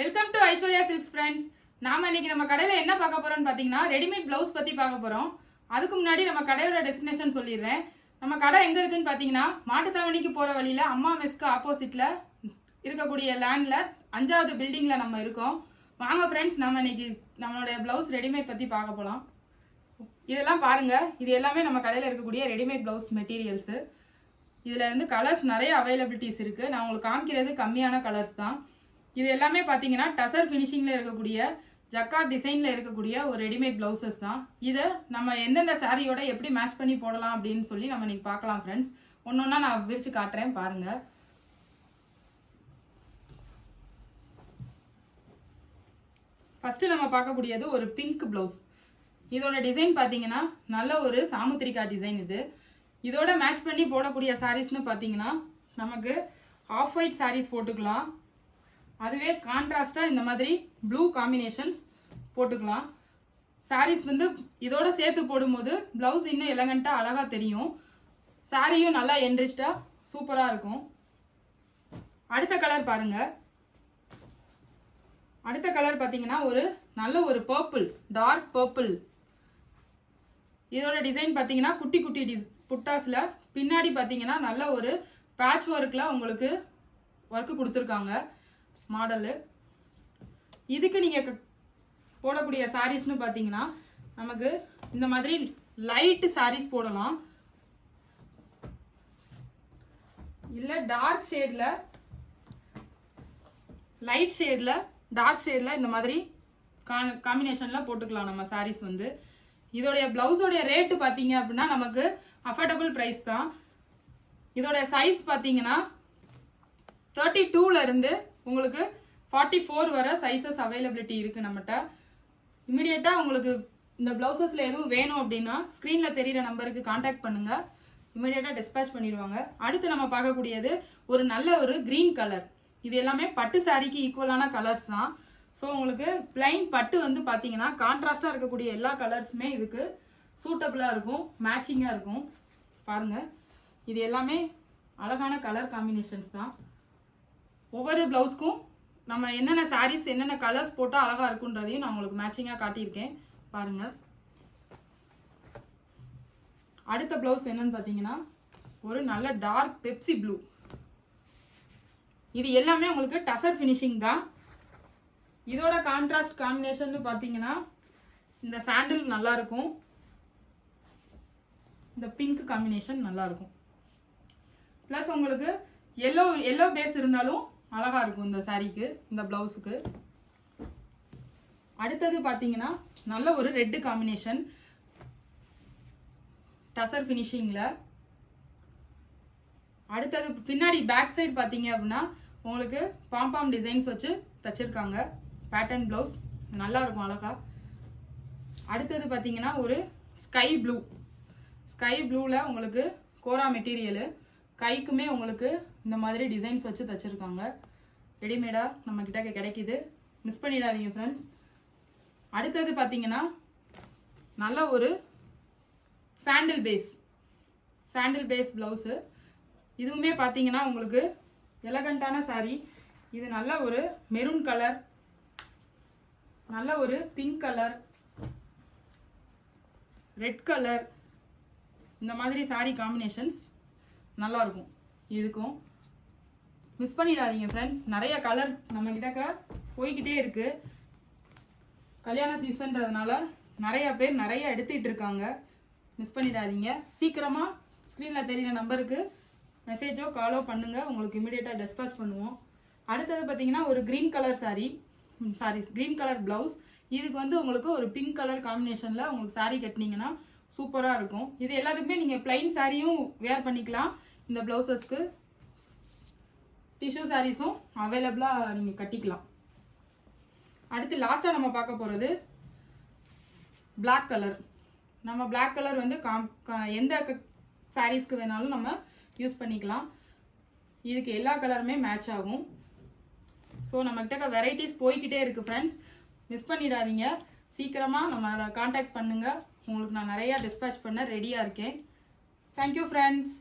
Welcome to Aishwarya silks friends. நாம இன்னைக்கு நம்ம கடையில் என்ன பார்க்க போறோம்னு பார்த்தீங்கன்னா ரெடிமேட் பிளவுஸ் பற்றி பார்க்க போகிறோம். அதுக்கு முன்னாடி நம்ம கடையோட டெஸ்டினேஷன் சொல்லிடுறேன். நம்ம கடை எங்கே இருக்குன்னு பார்த்தீங்கன்னா மாட்டுத்தாவணிக்கு போகிற வழியில் அம்மா மெஸ்க்கு ஆப்போசிட்டில் இருக்கக்கூடிய லேண்டில் 5வது பில்டிங்கில் நம்ம இருக்கோம். வாங்க ஃப்ரெண்ட்ஸ், நம்ம இன்னைக்கு நம்மளுடைய பிளவுஸ் ரெடிமேட் பற்றி பார்க்க போகலாம். இதெல்லாம் பாருங்கள், இது எல்லாமே நம்ம கடையில் இருக்கக்கூடிய ரெடிமேட் பிளவுஸ் மெட்டீரியல்ஸு. இதில் வந்து கலர்ஸ் நிறைய அவைலபிலிட்டிஸ் இருக்குது. நான் உங்களுக்கு காமிக்கிறது கம்மியான கலர்ஸ் தான். இது எல்லாமே பார்த்தீங்கன்னா டசர் ஃபினிஷிங்கில் இருக்கக்கூடிய ஜக்கார்ட் டிசைனில் இருக்கக்கூடிய ஒரு ரெடிமேட் ப்ளவுசஸ் தான். இதை நம்ம எந்தெந்த சாரியோட எப்படி மேட்ச் பண்ணி போடலாம் அப்படின்னு சொல்லி நம்ம இன்னைக்கு பார்க்கலாம் ஃப்ரெண்ட்ஸ். ஒன்று ஒன்றா நான் விரித்து காட்டுறேன் பாருங்கள். ஃபஸ்ட்டு நம்ம பார்க்கக்கூடியது ஒரு பிங்க் ப்ளவுஸ். இதோட டிசைன் பார்த்தீங்கன்னா நல்ல ஒரு சாமுத்திரிகா டிசைன். இதோட மேட்ச் பண்ணி போடக்கூடிய சாரீஸ்னு பார்த்தீங்கன்னா நமக்கு ஆஃப் ஒயிட் சாரீஸ் போட்டுக்கலாம். அதுவே கான்ட்ராஸ்டாக இந்த மாதிரி ப்ளூ காம்பினேஷன்ஸ் போட்டுக்கலாம். சாரீஸ் வந்து இதோட சேர்த்து போடும்போது ப்ளவுஸ் இன்னும் எலகண்ட்டாக அழகாக தெரியும். சாரியும் நல்லா என்ரிச்டாக சூப்பராக இருக்கும். அடுத்த கலர் பாருங்கள். அடுத்த கலர் பார்த்தீங்கன்னா ஒரு நல்ல ஒரு பர்பிள், டார்க் பர்பிள். இதோட டிசைன் பார்த்தீங்கன்னா குட்டி குட்டி புட்டாஸில் பின்னாடி பார்த்தீங்கன்னா நல்ல ஒரு பேட்ச் ஒர்க்கில் உங்களுக்கு ஒர்க்கு கொடுத்துருக்காங்க மாடலு. இதுக்கு நீங்கள் போடக்கூடிய சாரீஸ்னு பார்த்தீங்கன்னா நமக்கு இந்த மாதிரி லைட் சாரீஸ் போடலாம். இல்லை டார்க் ஷேடில், லைட் ஷேடில், டார்க் ஷேடில் இந்த மாதிரி காம்பினேஷனில் போட்டுக்கலாம் நம்ம சாரீஸ் வந்து. இதோடைய ப்ளவுஸோடைய ரேட்டு பார்த்தீங்க அப்படின்னா நமக்கு அஃபோர்டபுள் ப்ரைஸ் தான். இதோட சைஸ் பார்த்தீங்கன்னா 32 இருந்து உங்களுக்கு 44 வரை சைஸஸ் அவைலபிலிட்டி இருக்குது நம்மகிட்ட. இமீடியட்டாக உங்களுக்கு இந்த ப்ளவுசஸில் எதுவும் வேணும் அப்படின்னா ஸ்க்ரீனில் தெரிகிற நம்பருக்கு காண்டாக்ட் பண்ணுங்கள். இமீடியட்டாக டிஸ்பேச் பண்ணிடுவாங்க. அடுத்து நம்ம பார்க்கக்கூடியது ஒரு நல்ல ஒரு க்ரீன் கலர். இது எல்லாமே பட்டு சாரிக்கு ஈக்குவலான கலர்ஸ் தான். ஸோ உங்களுக்கு பிளைன் பட்டு வந்து பார்த்தீங்கன்னா கான்ட்ராஸ்டாக இருக்கக்கூடிய எல்லா கலர்ஸுமே இதுக்கு சூட்டபுளாக இருக்கும், மேட்சிங்காக இருக்கும். பாருங்கள், இது எல்லாமே அழகான கலர் காம்பினேஷன்ஸ் தான். ஒவ்வொரு ப்ளவுஸ்க்கும் நம்ம என்னென்ன சாரீஸ் என்னென்ன கலர்ஸ் போட்டால் அழகாக இருக்குன்றதையும் நான் உங்களுக்கு மேட்சிங்காக காட்டியிருக்கேன் பாருங்கள். அடுத்த ப்ளவுஸ் என்னன்னு பார்த்தீங்கன்னா ஒரு நல்ல டார்க் பெப்சி ப்ளூ. இது எல்லாமே உங்களுக்கு டசர் ஃபினிஷிங் தான். இதோட கான்ட்ராஸ்ட் காம்பினேஷன் பார்த்தீங்கன்னா இந்த சாண்டில் நல்லா இருக்கும், இந்த பிங்க் காம்பினேஷன் நல்லா இருக்கும். ப்ளஸ் உங்களுக்கு எல்லோ பேஸ் இருந்தாலும் அழகா இருக்கும் இந்த சாரீக்கு, இந்த பிளவுஸுக்கு. அடுத்தது பார்த்தீங்கன்னா நல்ல ஒரு ரெட் காம்பினேஷன் டசர் ஃபினிஷிங்கில். அடுத்தது பின்னாடி பேக் சைடு பார்த்தீங்க அப்படின்னா உங்களுக்கு பாம்பாம் டிசைன்ஸ் வச்சு தச்சிருக்காங்க. பேட்டர்ன் ப்ளவுஸ் நல்லா இருக்கும் அழகா. அடுத்தது பார்த்தீங்கன்னா ஒரு ஸ்கை ப்ளூ. ஸ்கை ப்ளூவில் உங்களுக்கு கோரா மெட்டீரியலு, கைக்குமே உங்களுக்கு இந்த மாதிரி டிசைன்ஸ் வச்சு தச்சிருக்காங்க. ரெடிமேடாக நம்மக்கிட்ட கிடைக்கிது, மிஸ் பண்ணிடாதீங்க ஃப்ரெண்ட்ஸ். அடுத்தது பார்த்தீங்கன்னா நல்ல ஒரு சாண்டில் பேஸ் ப்ளவுஸு. இதுவுமே பார்த்தீங்கன்னா உங்களுக்கு எலகண்ட்டான சாரீ. இது நல்ல ஒரு மெரூன் கலர், நல்ல ஒரு பிங்க் கலர், ரெட் கலர், இந்த மாதிரி சாரீ காம்பினேஷன்ஸ் நல்லா இருக்கும். இதுக்கும் மிஸ் பண்ணிடாதீங்க ஃப்ரெண்ட்ஸ். நிறைய கலர் நம்ம கிட்ட போய்கிட்டே இருக்கு. கல்யாண சீசன்றதுனால நிறைய பேர் நிறைய எடுத்துட்டு இருக்காங்க. மிஸ் பண்ணிடாதீங்க. சீக்கிரமா ஸ்க்ரீனில் தெரிகிற நம்பருக்கு மெசேஜோ காலோ பண்ணுங்க, உங்களுக்கு இமீடியட்டாக டிஸ்பேச் பண்ணுவோம். அடுத்தது பார்த்தீங்கன்னா ஒரு green colour green colour blouse. இதுக்கு வந்து உங்களுக்கு ஒரு பிங்க் கலர் காம்பினேஷனில் உங்களுக்கு சாரீ கட்டினீங்கன்னா சூப்பராக இருக்கும். இது எல்லாத்துக்குமே நீங்கள் பிளைன் சாரியும் வேர் பண்ணிக்கலாம். இந்த ப்ளவுசஸ்க்கு டிஷ்யூ சாரீஸும் அவைலபிளாக நீங்கள் கட்டிக்கலாம். அடுத்து லாஸ்ட்டாக நம்ம பார்க்க போகிறது பிளாக் கலர். நம்ம பிளாக் கலர் வந்து எந்த சாரீஸ்க்கு வேணாலும் நம்ம யூஸ் பண்ணிக்கலாம். இதுக்கு எல்லா கலருமே மேட்ச் ஆகும். ஸோ நம்மகிட்ட வெரைட்டிஸ் போய்கிட்டே இருக்குது ஃப்ரெண்ட்ஸ். மிஸ் பண்ணிடாதீங்க. சீக்கிரமாக நம்ம காண்டாக்ட் பண்ணுங்கள். உங்களுக்கு நான் நிறையா டிஸ்பேச் பண்ண ரெடியாக இருக்கேன். Thank you friends.